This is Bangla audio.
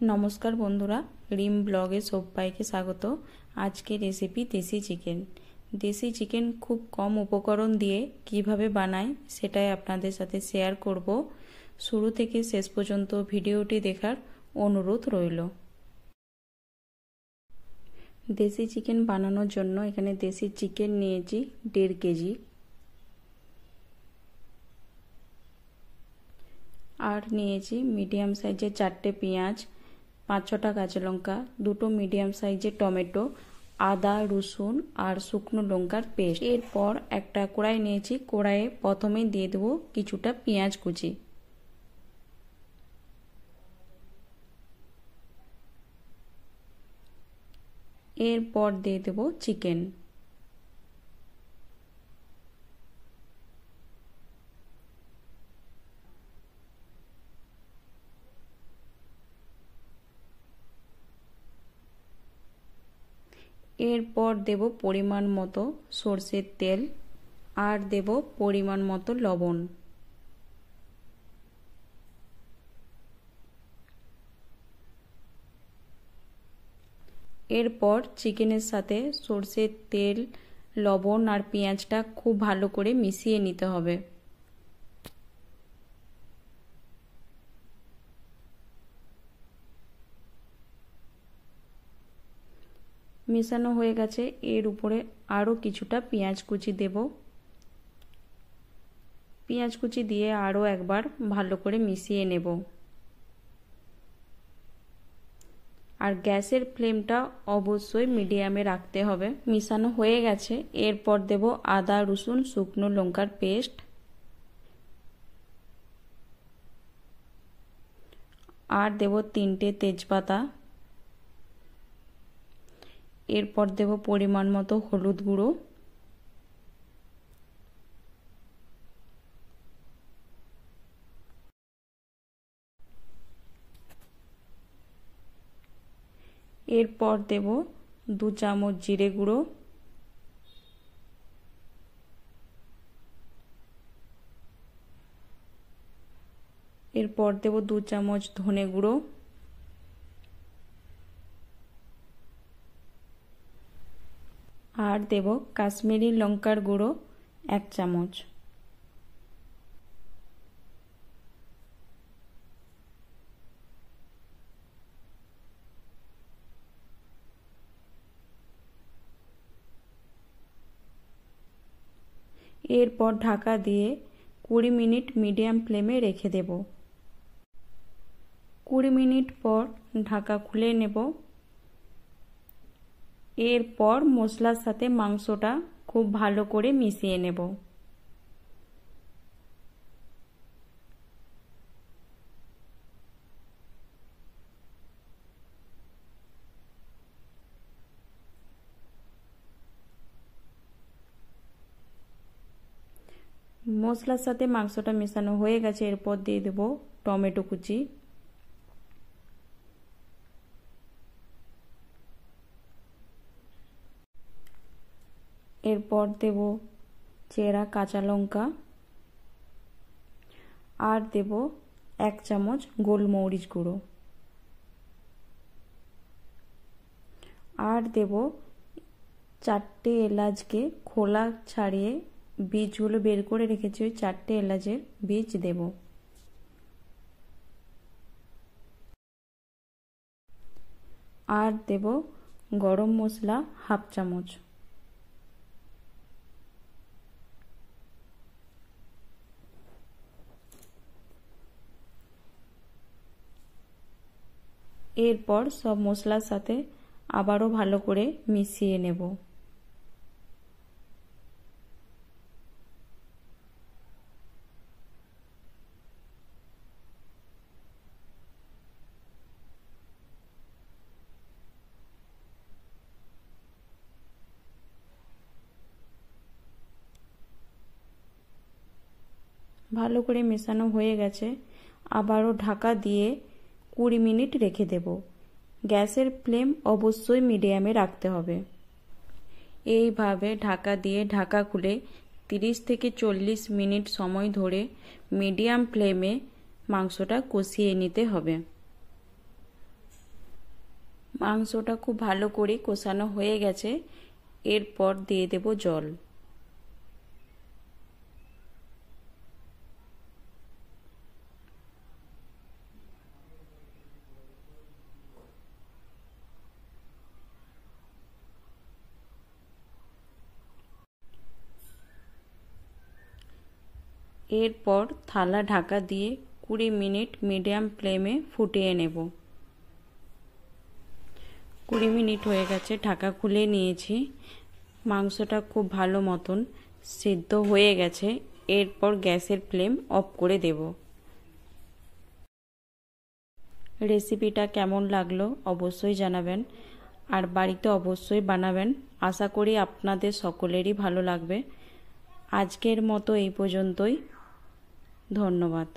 नमस्कार बंधुरा रिम ब्लगे सबाइके स्वागत। आज के रेसिपि देसी चिकेन। देसी चिकेन खूब कम उपकरण दिए किभाबे बानाई सेटाई आपनादेर साथे शेयर करब। शुरू थेके शेष पर्यन्त भिडियोटी देखार अनुरोध रइल। देसी चिकेन बानानोर जन्य एखाने देसी चिकेन नियेछि 1.5 केजी और नियेछि मीडियम साइजेर 4टे पेঁয়াজ, 5-6টা কাঁচা লঙ্কা, 2টো মিডিয়াম সাইজের টমেটো, আদা রসুন আর শুকনো লঙ্কার পেস্ট। এরপর একটা কড়াই নিয়েছি, কড়াইয়ে প্রথমে দিয়ে দেব কিছুটা পেঁয়াজ কুচি। এরপর দিয়ে দেব চিকেন। এরপর দেব পরিমাণ মতো সরষের তেল আর দেব পরিমাণ মতো লবণ। এরপর চিকেনের সাথে সরষের তেল, লবণ আর পেঁয়াজটা খুব ভালো করে মিশিয়ে নিতে হবে। মেশানো হয়ে গেছে, এর উপরে আরও কিছুটা পেঁয়াজ কুচি দেব। পেঁয়াজ কুচি দিয়ে আরও একবার ভালো করে মিশিয়ে নেব। আর গ্যাসের ফ্লেমটা অবশ্যই মিডিয়ামে রাখতে হবে। মিশানো হয়ে গেছে, এরপর দেব আদা রসুন শুকনো লঙ্কার পেস্ট আর দেব 3টে তেজপাতা। এরপর দেব পরিমাণ মতো হলুদ গুঁড়ো, এরপর দেব 2 চামচ জিরে গুঁড়ো, এরপর দেব 2 চামচ ধনে গুঁড়ো, আর দেব কাশ্মীরি লঙ্কার গুঁড়ো 1 চামচ। এরপর ঢাকা দিয়ে 20 মিনিট মিডিয়াম ফ্লেমে রেখে দেব। 20 মিনিট পর ঢাকা খুলে নেব। এরপর মশলার সাথে মাংসটা খুব ভালো করে মিশিয়ে নেব। মশলার সাথে মাংসটা মেশানো হয়ে গেছে, এরপর দিয়ে দেব টমেটো কুচি, এরপর দেব চেরা কাঁচা লঙ্কা আর দেব 1 চামচ গোলমরিচ গুঁড়ো আর দেব 4টে এলাচকে খোলা ছাড়িয়ে বীজগুলো বের করে রেখেছি, ওই 4টে এলাচের বীজ দেব। আর দেব গরম মশলা 1/2 চামচ। এরপর সব মশলার সাথে আবারও ভালো করে মিশিয়ে নেব। ভালো করে মেশানো হয়ে গেছে, আবারও ঢাকা দিয়ে 20 মিনিট রেখে দেব। গ্যাসের ফ্লেম অবশ্যই মিডিয়ামে রাখতে হবে। এইভাবে ঢাকা দিয়ে ঢাকা খুলে 30 থেকে 40 মিনিট সময় ধরে মিডিয়াম ফ্লেমে মাংসটা কষিয়ে নিতে হবে। মাংসটা খুব ভালো করে কষানো হয়ে গেছে। এরপর দিয়ে দেব জল। এরপর থালা ঢাকা দিয়ে 20 মিনিট মিডিয়াম ফ্লেমে ফুটিয়ে নেব। 20 মিনিট হয়ে গেছে, ঢাকা খুলে নিয়েছি। মাংসটা খুব ভালো মতন সিদ্ধ হয়ে গেছে। এরপর গ্যাসের ফ্লেম অফ করে দেব। রেসিপিটা কেমন লাগলো অবশ্যই জানাবেন, আর বাড়িতে অবশ্যই বানাবেন। আশা করি আপনাদের সকলেরই ভালো লাগবে। আজকের মতো এই পর্যন্তই। ধন্যবাদ।